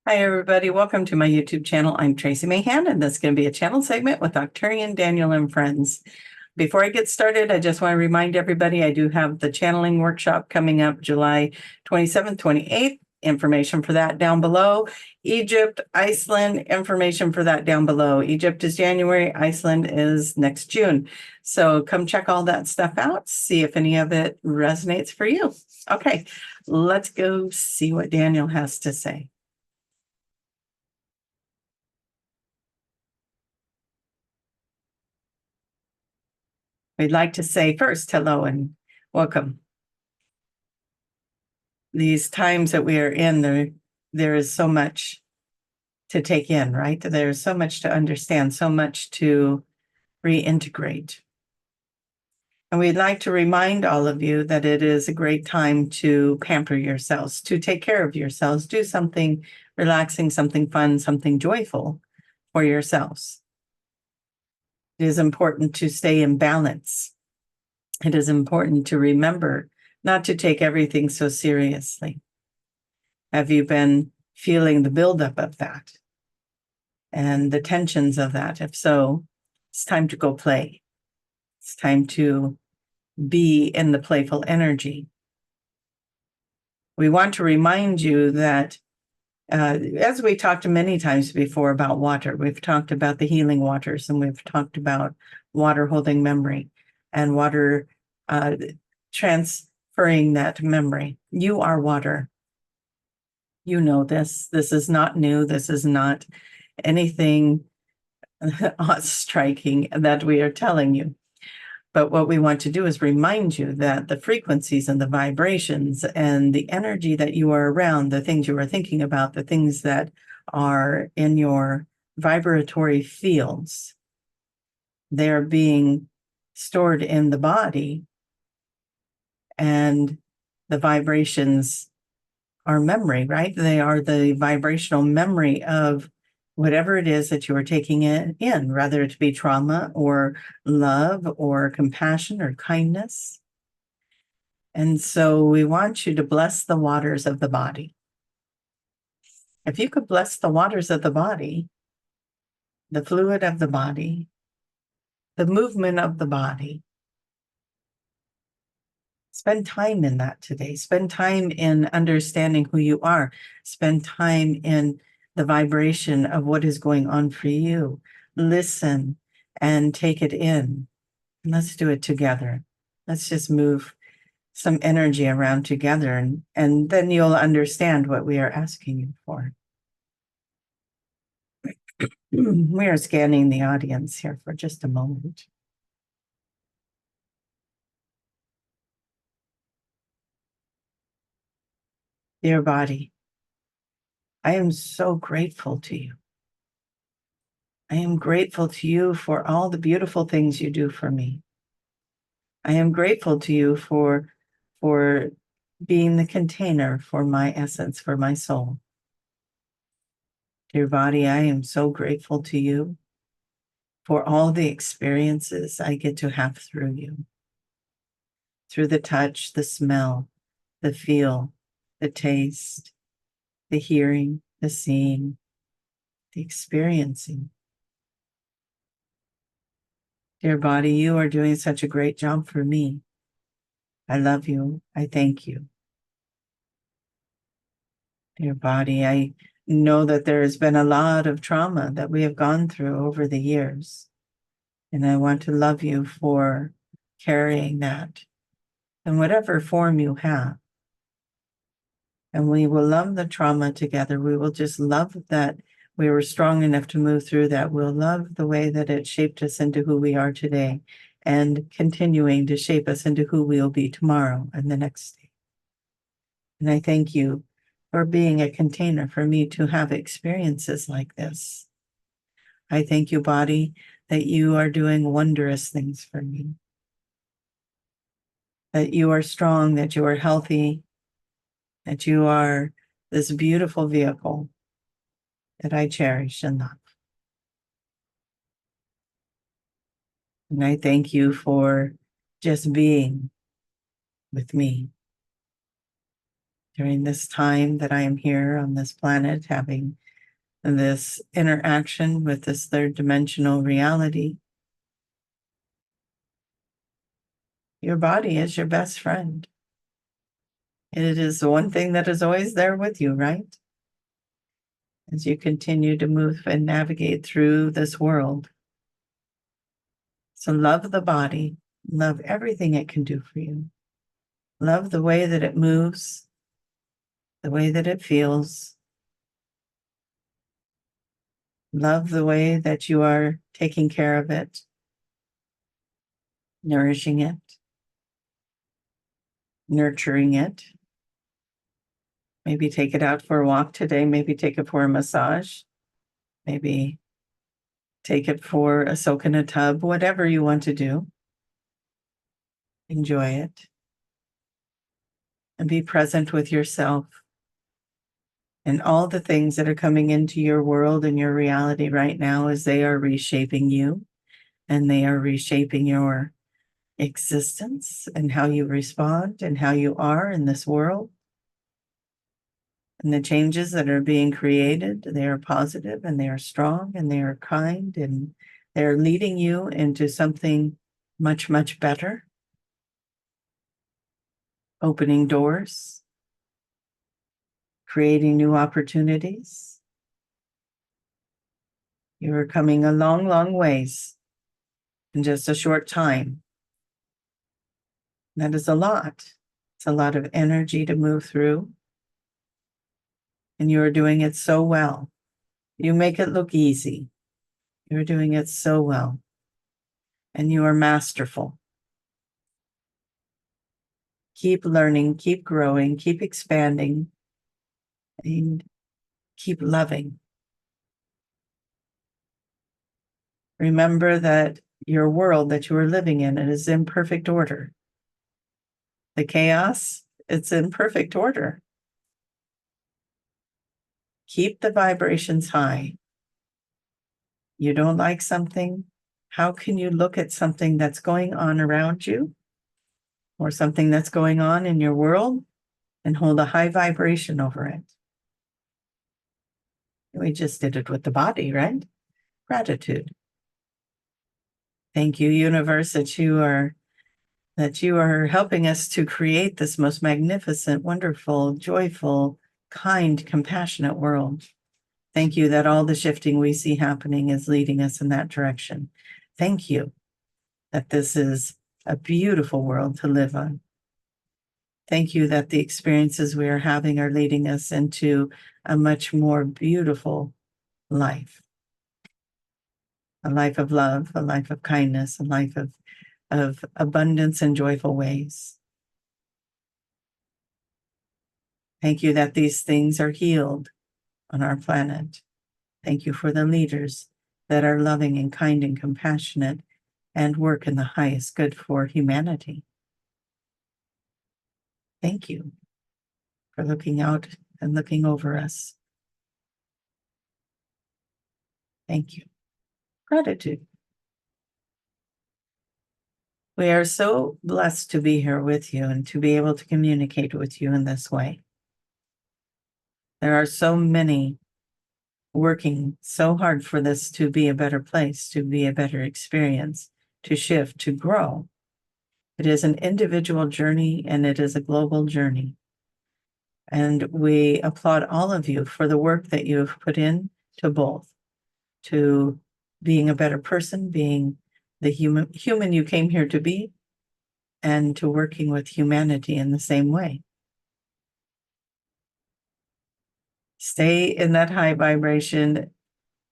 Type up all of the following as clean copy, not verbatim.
Hi, everybody. Welcome to my YouTube channel. I'm Tracie Mahan, and this is going to be a channel segment with Arcturian Daniel and friends. Before I get started, I just want to remind everybody I do have the channeling workshop coming up July 27th, 28th. Information for that down below. Egypt, Iceland, information for that down below. Egypt is January, Iceland is next June. So come check all that stuff out, see if any of it resonates for you. Okay, let's go see what Daniel has to say. We'd like to say first, hello and welcome. These times that we are in, there is so much to take in, right? There's so much to understand, so much to reintegrate. And we'd like to remind all of you that it is a great time to pamper yourselves, to take care of yourselves, do something relaxing, something fun, something joyful for yourselves. It is important to stay in balance. It is important to remember not to take everything so seriously. Have you been feeling the buildup of that and the tensions of that? If so, it's time to go play. It's time to be in the playful energy. We want to remind you that, as we talked many times before about water, we've talked about the healing waters, and we've talked about water holding memory and water transferring that memory. You are water. You know this. This is not new. This is not anything striking that we are telling you. But what we want to do is remind you that the frequencies and the vibrations and the energy that you are around, the things you are thinking about, the things that are in your vibratory fields, they're being stored in the body, and the vibrations are memory, right? They are the vibrational memory of whatever it is that you are taking it in, whether it be trauma or love or compassion or kindness. And so we want you to bless the waters of the body. If you could bless the waters of the body, the fluid of the body, the movement of the body, spend time in that today. Spend time in understanding who you are. Spend time in the vibration of what is going on for you. Listen and take it in. Let's do it together. Let's just move some energy around together, and then you'll understand what we are asking you for. We are scanning the audience here for just a moment. Dear body, I am so grateful to you. I am grateful to you for all the beautiful things you do for me. I am grateful to you for being the container for my essence, for my soul. Dear body, I am so grateful to you for all the experiences I get to have through you. Through the touch, the smell, the feel, the taste, the hearing, the seeing, the experiencing. Dear body, you are doing such a great job for me. I love you. I thank you. Dear body, I know that there has been a lot of trauma that we have gone through over the years. And I want to love you for carrying that in whatever form you have. And we will love the trauma together. We will just love that we were strong enough to move through that. We'll love the way that it shaped us into who we are today, and continuing to shape us into who we'll be tomorrow and the next day. And I thank you for being a container for me to have experiences like this. I thank you, body, that you are doing wondrous things for me. That you are strong, that you are healthy, that you are this beautiful vehicle that I cherish and love. And I thank you for just being with me. during this time that I am here on this planet, having this interaction with this third dimensional reality. Your body is your best friend. It is the one thing that is always there with you, right? As you continue to move and navigate through this world. So love the body, love everything it can do for you. Love the way that it moves, the way that it feels. Love the way that you are taking care of it, nourishing it, nurturing it. Maybe take it out for a walk today. Maybe take it for a massage. Maybe take it for a soak in a tub, whatever you want to do. Enjoy it. And be present with yourself and all the things that are coming into your world and your reality right now as they are reshaping you and they are reshaping your existence and how you respond and how you are in this world. And the changes that are being created, they are positive and they are strong and they are kind and they're leading you into something much, much better. Opening doors, creating new opportunities. You are coming a long, long ways in just a short time. That is a lot. It's a lot of energy to move through. And you are doing it so well. You make it look easy. You're doing it so well. And you are masterful. Keep learning, keep growing, keep expanding, and keep loving. Remember that your world that you are living in, it is in perfect order. The chaos, it's in perfect order. Keep the vibrations high. You don't like something? How can you look at something that's going on around you or something that's going on in your world and hold a high vibration over it? We just did it with the body, right? Gratitude. Thank you, universe, that you are helping us to create this most magnificent, wonderful, joyful, kind, compassionate world. Thank you that all the shifting we see happening is leading us in that direction. Thank you that this is a beautiful world to live on. Thank you that the experiences we are having are leading us into a much more beautiful life. A life of love, a life of kindness, a life of abundance and joyful ways. Thank you that these things are healed on our planet. Thank you for the leaders that are loving and kind and compassionate and work in the highest good for humanity. Thank you for looking out and looking over us. Thank you. Gratitude. We are so blessed to be here with you and to be able to communicate with you in this way. There are so many working so hard for this to be a better place, to be a better experience, to shift, to grow. It is an individual journey and it is a global journey. And we applaud all of you for the work that you have put in to both, to being a better person, being the human you came here to be, and to working with humanity in the same way. Stay in that high vibration,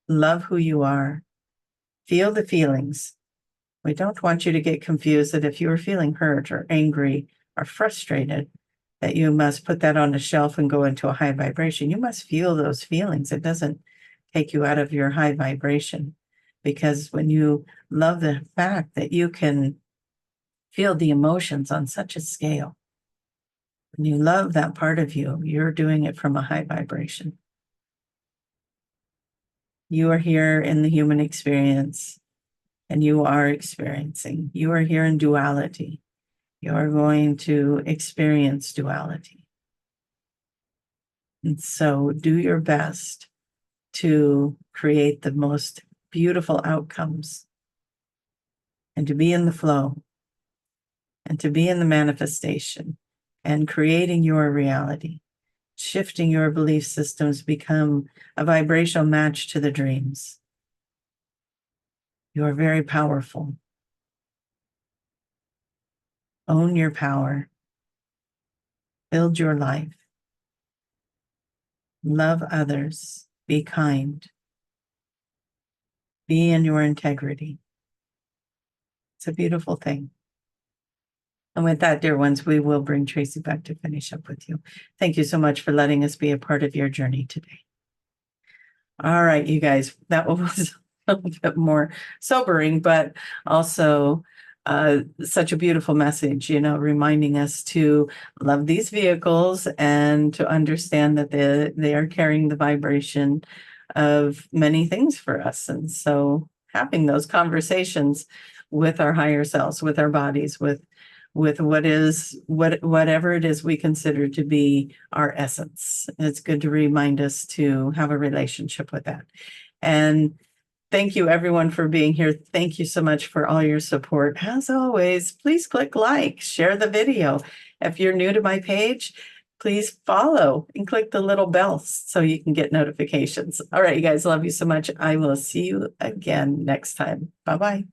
love who you are, feel the feelings. We don't want you to get confused that if you are feeling hurt or angry or frustrated, that you must put that on a shelf and go into a high vibration. You must feel those feelings. It doesn't take you out of your high vibration, because when you love the fact that you can feel the emotions on such a scale, when you love that part of you, you're doing it from a high vibration. You are here in the human experience and you are experiencing. You are here in duality. You are going to experience duality. And so do your best to create the most beautiful outcomes and to be in the flow and to be in the manifestation and creating your reality. Shifting your belief systems, become a vibrational match to the dreams. You are very powerful. Own your power. Build your life. Love others. Be kind. Be in your integrity. It's a beautiful thing. And with that, dear ones, we will bring Tracie back to finish up with you. Thank you so much for letting us be a part of your journey today. All right, you guys, that was a little bit more sobering, but also such a beautiful message, reminding us to love these vehicles and to understand that they are carrying the vibration of many things for us. And so having those conversations with our higher selves, with our bodies, with whatever it is we consider to be our essence. It's good to remind us to have a relationship with that. And thank you everyone for being here. Thank you so much for all your support. As always, please click like, share the video. If you're new to my page, please follow and click the little bell so you can get notifications. All right, you guys, love you so much. I will see you again next time. Bye-bye.